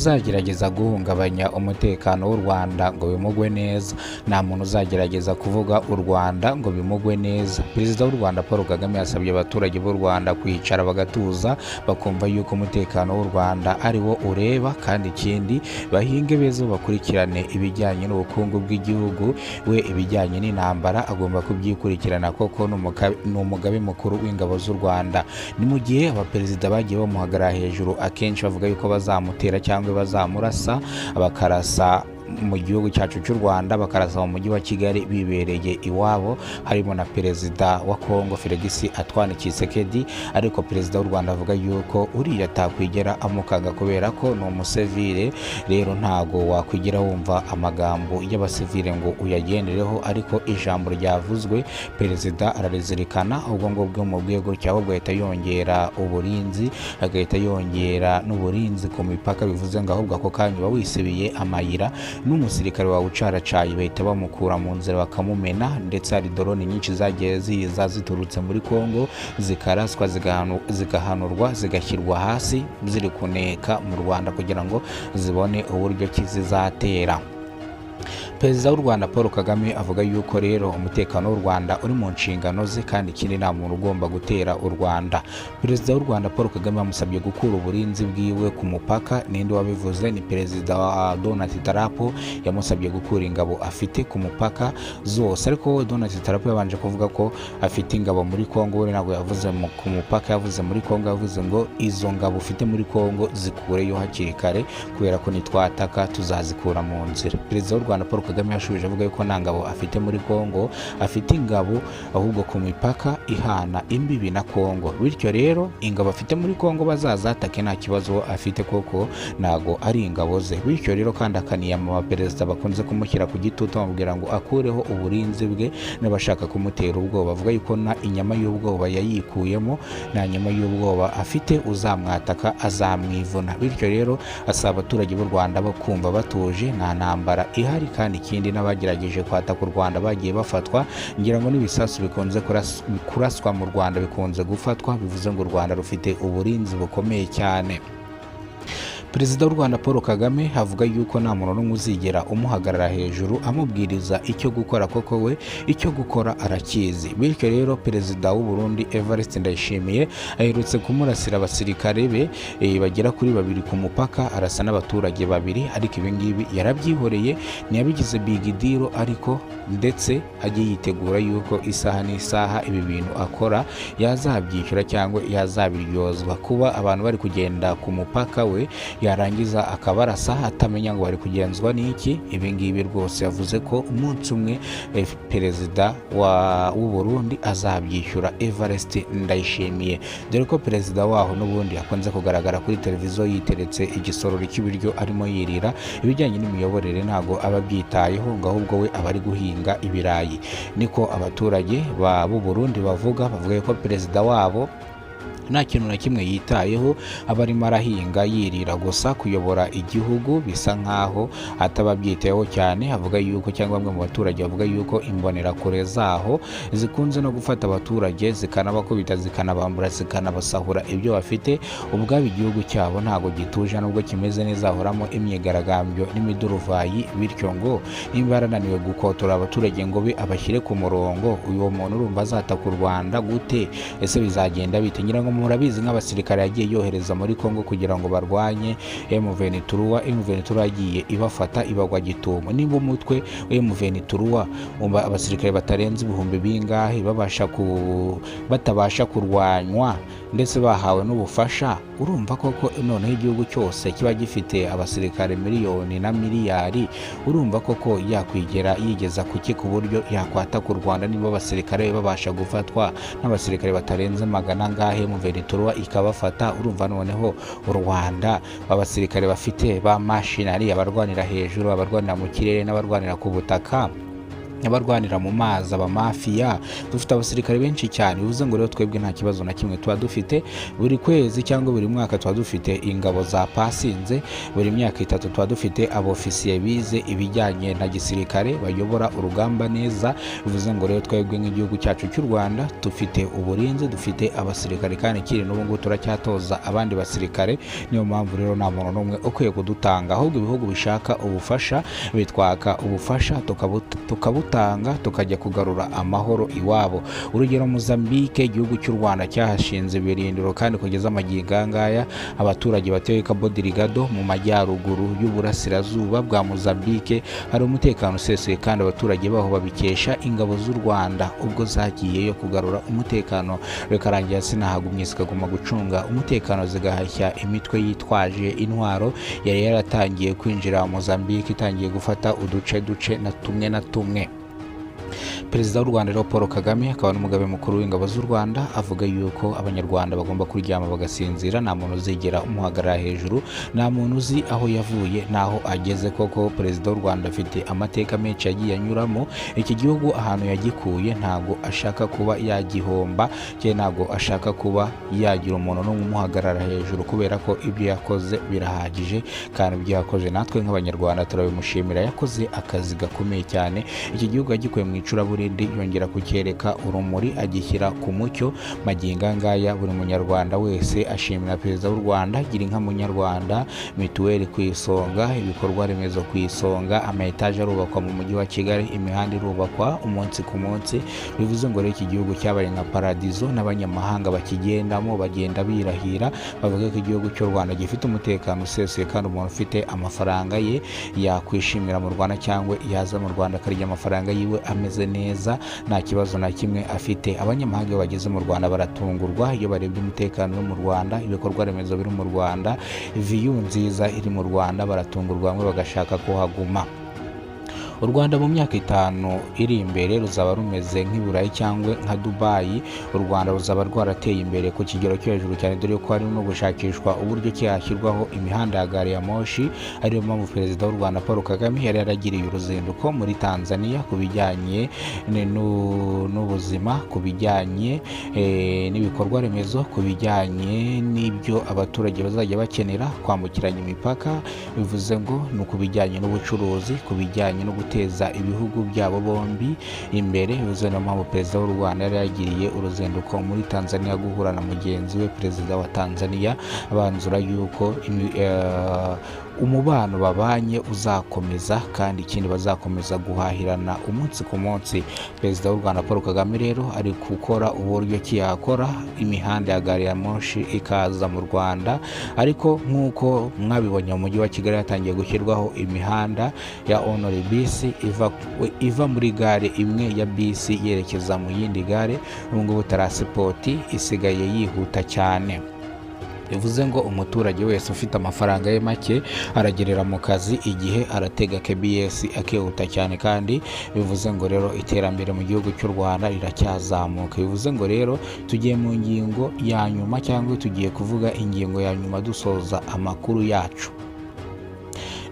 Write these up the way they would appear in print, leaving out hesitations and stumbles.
uzagerageza guhungabanya umutekano w'u Rwanda ngo bimugwe neza, nta muntu uzagerageza kuvuga u Rwanda ngo bimugwe neza. Perezida w'u Rwanda Paul Kagame yasabye abaturage b'u Rwanda kwicara bagatuza bakumva yuko umutekano w'u Rwanda ari wo ureba, kandi ikindi bahinge beza bakurikirane ibijyanye n'ubukungu bw'igihugu, we ibijyanye n'intambara agomba kubyikurikirana koko ni umugabe mukuru w'ingabo z'u Rwanda. Ni mu gihe abaperezida bagiye bamuhagarara hejuru akenshi bavuga yuko bazamutera cyangwa bazamurasa, bakarasa mu gihugu cyacu cy'u Rwanda, bakarasa mu mujyi wa Kigali bibereye iwabo, harimo na perezida wa Kongo Felix Antoine Tshisekedi. Ariko perezida w'u Rwanda avuga yuko uriya atakwigera amukanga kubera ko ni umusivile, rero ntago wakwigira wumva amagambo y'abasivile ngo uyagendereho, ariko ijambo ryavuzwe perezida ararizirikana. Ubwo ngubwo mu bwego cyaho bwahita yongera uburinzi, agahita yongera n'uburinzi ku mipaka, bivuze ngo ahubwo ako kanya uba wisibiye amayira, n'umusirikare wawe ucaracaye bahita bamukura mu nzira bakamumena. Ndetse hari drone nyinshi zagiye ziza ziturutse muri Kongo, zikaraswa zigahanurwa zigashyirwa hasi, ziri kuneka mu Rwanda kugira ngo zibone uburyo ki zizatera. Perezida w'u Rwanda Paul Kagame avuga yuko rero umutekano w'u Rwanda uri mu nshingano ze, kandi ikindi nta muntu ugomba gutera u Rwanda. Perezida w'u Rwanda Paul Kagame yamusabye gukura uburinzi bwiwe ku mupaka. Ninde wabivuze? Ni perezida wa Donald Trump, yamusabye gukura ingabo afite ku mupaka zose. Ariko Donald Trump yabanje kuvuga ko afite ingabo muri Kongo, we ntabwo yavuze ku mupaka, yavuze muri Kongo. Yavuze ngo izo ngabo ufite muri Kongo zikureyo hakiri kare, kubera ko nitwataka tuzazikura mu nzira. Perezida w'u Rwanda Paul Kagame yashubije avuga yuko nta ngabo afite muri Kongo, afite ingabo ahubwo ku mipaka ihana imbibi na Kongo. Bityo rero ingabo afite muri Kongo bazazatake nta kibazo afite, koko ntago ari ingabo ze. Bityo rero kandi akaniyama abaperezida bakunze kumushyira ku gitutu bamubwira ngo akureho uburinzi bwe n'abashaka kumutera ubwoba. Avuga yuko na inyama y'ubwoba yayikuyemo, nta nyama y'ubwoba afite uzamwataka azamwivuna. Bityo rero asaba abaturage b'u Rwanda bo kumva batuje, nta ntambara ihari, kandi ikindi n'abagerageje kwataka u Rwanda bagiye bafatwa. Ngira ngo n'ibisasu bikunze kuraswa mu Rwanda bikunze gufatwa, bivuze ngo u Rwanda rufite uburinzi bukomeye cyane. Perezida w'u Rwanda Paul Kagame avuga yuko nta muntu n'umwe uzigera umuhagarara hejuru amubwiriza icyo gukora, koko we icyo gukora arakizi. Bityo rero perezida w'u Burundi Evariste Ndayishimiye aherutse kumurasira abasirikare be bagera kuri 2 ku mupaka, arasa n'abaturage 2, ariko ibi ngibi yarabyihoreye, ntiyabigize big deal, ariko ndetse agiye yitegura yuko isaha n'isaha ibi bintu akora yazabyishyura cyangwa yazabiryozwa. Kuba abantu bari kugenda ku mupaka we yarangiza akabarasa atamenya ngo bari kugenzwa n'iki, ibi ngibi rwose yavuze ko umunsi umwe perezida w'u Burundi azabyishyura Evariste Ndayishimiye, dore ko perezida waho n'ubundi akunze kugaragara kuri televiziyo yiteretse igisorori cy'ibiryo arimo yirira. Ibijyanye n'imiyoborere ntago aba byitayeho, ngo ahubwo we aba ari guhinga ibirayi. Niko abaturage b'u Burundi bavuga ko perezida wabo nta kintu na kimwe yitayeho, aba arimo arahinga yirira gusa. Kuyobora igihugu bisa nkaho ataba byitayeho cyane. Avuga yuko, cyangwa bamwe mu baturage bavuga yuko imbonerakure zaho zikunze no gufata abaturage zikanabakubita, zikanabambura, zikanabasahura ibyo bafite. Ubwabo igihugu cyabo ntago gituje, nubwo kimeze neza, ahoramo imyigaragambyo n'imiduruvayi. Bityo ngo nimba yarananiwe gukotora abaturage ngo be abashyire ku murongo, uyu muntu urumva azataka u Rwanda gute? Ese bizagenda bite? Ngira ngo murabizi nk'abasirikare yagiye yohereza muri Kongo kugira ngo barwanye M23 yagiye ibafata ibagwa gitumo. Nimba umutwe wa M23 abasirikare batarenze 1000 bingahe batabasha kurwanywa ndetse bahawe n'ubufasha, urumva koko noneho igihugu cyose kiba gifite abasirikare miliyoni na miliyari, urumva koko yakwigera yigeza kuki ku buryo yakwataka u Rwanda niba abasirikare babasha gufatwa n'abasirikare batarenze 100 ngahe M23 ikabafata? Urumva noneho u Rwanda abasirikare bafite ba mashinari, abarwanira hejuru, abarwanira mu kirere n'abarwanira ku butaka, abarwanira mu mazi, abamafiya, dufite abasirikare benshi cyane. Bivuze ngo rero twebwe nta kibazo na kimwe tuba dufite. Buri kwezi cyangwa buri mwaka tuba dufite ingabo za pasinze, buri myaka 3 tuba dufite abofisiye bize ibijyanye na gisirikare bayobora urugamba neza. Bivuze ngo rero twebwe nk'igihugu cyacu cy'u Rwanda dufite uburinzi, dufite abasirikare kandi kiri n'ubu ngubu turacyatoza abandi basirikare. Niyo mpamvu rero nta muntu n'umwe ukwiye kudutanga, ahubwo ibihugu bishaka ubufasha bitwaka ubufasha tukabutanga tukajya kugarura amahoro iwabo. Urugero Mozambique, igihugu cy'u Rwanda cyahashinze ibirindiro kandi kugeza amagingo ngaya abaturage batuye Cabo Delgado mu majyaruguru y'uburasirazuba bwa Mozambique hari umutekano usesuye kandi abaturage baho babikesha ingabo z'u Rwanda ubwo zagiyeyo kugarura umutekano, bikarangira sinahagumye zikaguma gucunga umutekano zigahashya imitwe yitwaje intwaro yari yaratangiye kwinjira Mozambique, itangiye gufata uduce na tumwe. Perezida w'u Rwanda rero Paul Kagame akaba n'umugabe mukuru w'ingabo z'u Rwanda avuga yuko abanyarwanda bagomba kuryama bagasinzira, nta muntu uzigera umuhagarara hejuru, nta muntu uzi aho yavuye naho ageze. Koko Perezida w'u Rwanda afite amateka menshi yagiye anyuramo, iki gihugu ahantu yagikuye ntago ashaka kuba yagihomba, ntago ashaka kuba yagira umuntu n'umwe umuhagarara hejuru, kubera ko ibyo yakoze birahagije kandi ibyo yakoze natwe nk'abanyarwanda turabimushimira. Yakoze akazi gakomeye cyane, iki gihugu yagikuye mu icuraburindi yongera kucyereka urumuri agishyira ku mucyo. Magingo ngaya buri munyarwanda wese ashimira Perezida w'u Rwanda. Gira inka munyarwanda, mituweli ku isonga, ibikorwa remezo ku isonga, ama-etaje arubakwa mu mujyi wa Kigali, imihanda irubakwa umunsi ku munsi. Bivuze ngo rero iki gihugu cyabaye nka paradizo, n'abanyamahanga bakigendamo bagenda birahira bavuga ko igihugu cy'u Rwanda gifite umutekano usesuye kandi umuntu ufite amafaranga ye yakwishimira mu Rwanda cyangwa yaza mu Rwanda akarya amafaranga yiwe ameze neza, nta kibazo na kimwe afite. Abanyamahanga iyo bageze mu Rwanda baratungurwa iyo barebye umutekano uri mu Rwanda, ibikorwa remezo biri mu Rwanda, viyu nziza iri mu Rwanda, baratungurwa bamwe bagashaka kuhaguma. U Rwanda mu myaka 5 iri imbere ruzaba rumeze nk'Iburayi cyangwa nka Dubai. U Rwanda ruzaba rwarateye imbere ku kigero cyo hejuru cyane, dore ko hari no gushakishwa uburyo cyashyirwaho imihanda ya gari ya moshi. Ariyo mpamvu Perezida w'u Rwanda Paul Kagame yari yaragiriye uruzinduko muri Tanzania ku bijyanye n'ubuzima, ku bijyanye n'ibikorwa remezo, ku bijyanye n'ibyo abaturage bazajya bakenera kwambukiranya imipaka. Bivuze ngo ni ku bijyanye n'ubucuruzi, ku bijyanye no guteza ibihugu byabo bombi imbere. Bivuze niyo mpamvu Perezida w'u Rwanda yari yagiriye uruzinduko muri Tanzania guhura na mugenzi we Perezida wa Tanzania, banzura yuko umubano babanye uzakomeza kandi ikindi bazakomeza guhahirana umunsi ku munsi. Perezida w'u Rwanda Paul Kagame rero ari gukora uburyo yakora imihanda ya gari ya moshi ikaza mu Rwanda, ariko nk'uko mwabibonye mu mujyi wa Kigali yatangiye gushyirwaho imihanda ya Honore bisi iva muri gare imwe ya bisi yerekeza mu yindi gare. Ubu ngubu taransipoti isigaye yihuta cyane. Bivuze ngo umuturage wese ufite amafaranga ye make aragerera mu kazi igihe, aratega KBS akihuta cyane, kandi bivuze ngo rero iterambere mu gihugu cy'u Rwanda riracyazamuka. Bivuze ngo rero tugiye mu ngingo ya nyuma cyangwa tugiye kuvuga ingingo ya nyuma dusoza amakuru yacu.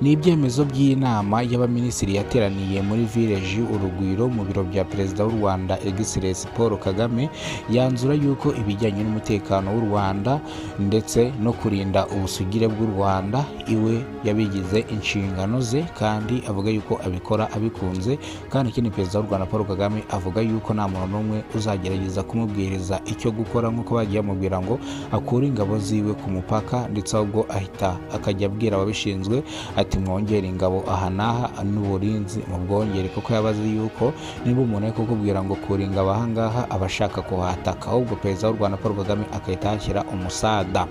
Ni ibyemezo by'inama y'abaminisitiri yateraniye muri Village Urugwiro mu biro bya Perezida w'u Rwanda Excellence Paul Kagame, yanzura yuko ibijyanye n'umutekano w'u Rwanda ndetse no kurinda ubusugire bw'u Rwanda iwe yabigize inshingano ze, kandi avuga yuko abikora abikunze. Kandi ikindi Perezida w'u Rwanda Paul Kagame avuga yuko nta muntu n'umwe uzagerageza kumubwiriza icyo gukora, nk'uko bagiye bamubwira ngo akure ingabo ziwe ku mupaka, ndetse ahubwo ahita akajya abwira ababishinzwe ati mwongere ingabo aha n'aha n'uburinzi mu bwongere, kuko yabaze yuko niba umuntu ari kukubwira ngo kura ingabo aha ngaha aba ashaka kuhataka, ahubwo Perezida w'u Rwanda Paul Kagame akahita hashyira umusada.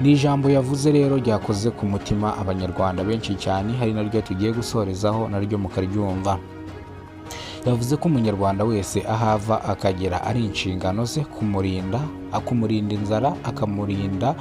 Ni ijambo yavuze rero ryakoze ku mutima abanyarwanda benshi cyane, hari naryo tugiye gusorezaho naryo mukaryumva. Yavuze ko umunyarwanda wese ahava akagera ari inshingano ze kumurinda, akumurinda inzara, akamurinda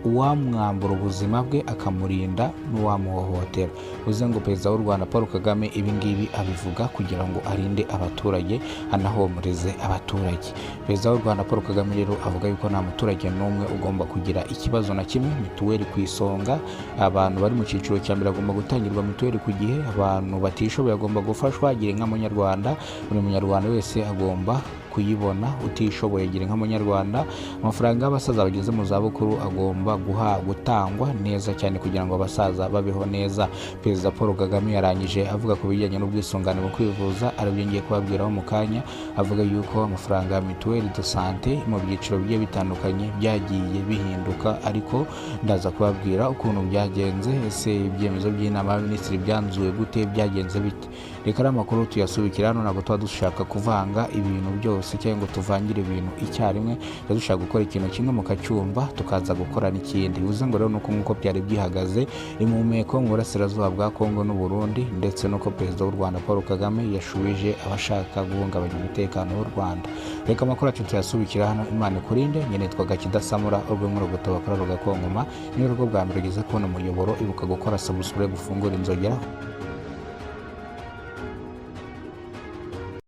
uwamwambura ubuzima bwe, akamurinda n'uwamuhohotera. Bivuze ngo perezida w'u Rwanda Paul Kagame ibi ngibi abivuga kugira ngo arinde abaturage, anahumurize abaturage. Perezida w'u Rwanda Paul Kagame rero avuga yuko nta muturage n'umwe ugomba kugira ikibazo na kimwe, mituweli ku isonga, abantu bari mu cyiciro cya mbere bagomba gutangirwa mituweli ku gihe, abantu batishoboye bagomba gufashwa, gira inka munyarwanda, buri munyarwanda wese agomba kuyibona, utishoboye gira inka munyarwanda. Amafaranga y'abasaza bageze mu zabukuru agomba gutangwa neza cyane kugira ngo abasaza babeho neza. Perezida Paul Kagame yarangije avuga ku bijyanye n'ubwisungane mu kwivuza, aribyo ngiye kubabwiraho mu kanya. Avuga yuko amafaranga ya mituweli de sante mu byiciro bigiye bitandukanye byagiye bihinduka, ariko ndaza kubabwira ukuntu byagenze, ese ibyemezo by'inama y'abaminisitiri byanzuwe gute, byagenze bite. Reka ari amakuru tuyasubikira hano, ntabwo tuba dushaka kuvanga ibintu byose cyangwa ngo tuvangire ibintu icyarimwe, tuba dushaka gukora ikintu kimwe mukacyumva tukaza gukora n'ikindi. Bivuze ngo rero nuko nk'uko byari byihagaze impumeko mu burasirazuba bwa Kongo n'u Burundi, ndetse nuko perezida w'u Rwanda Paul Kagame yashubije abashaka guhungabanya umutekano w'u Rwanda. Reka amakuru yacu tuyasubikira hano. Imana ikurinde. Njye nitwaga Kidasamura, urwego rugutaba rugakongoma. Niba urwo bwa mbere ugeze kubona umuyoboro, ibuka gukora subscribe, gufungura inzogera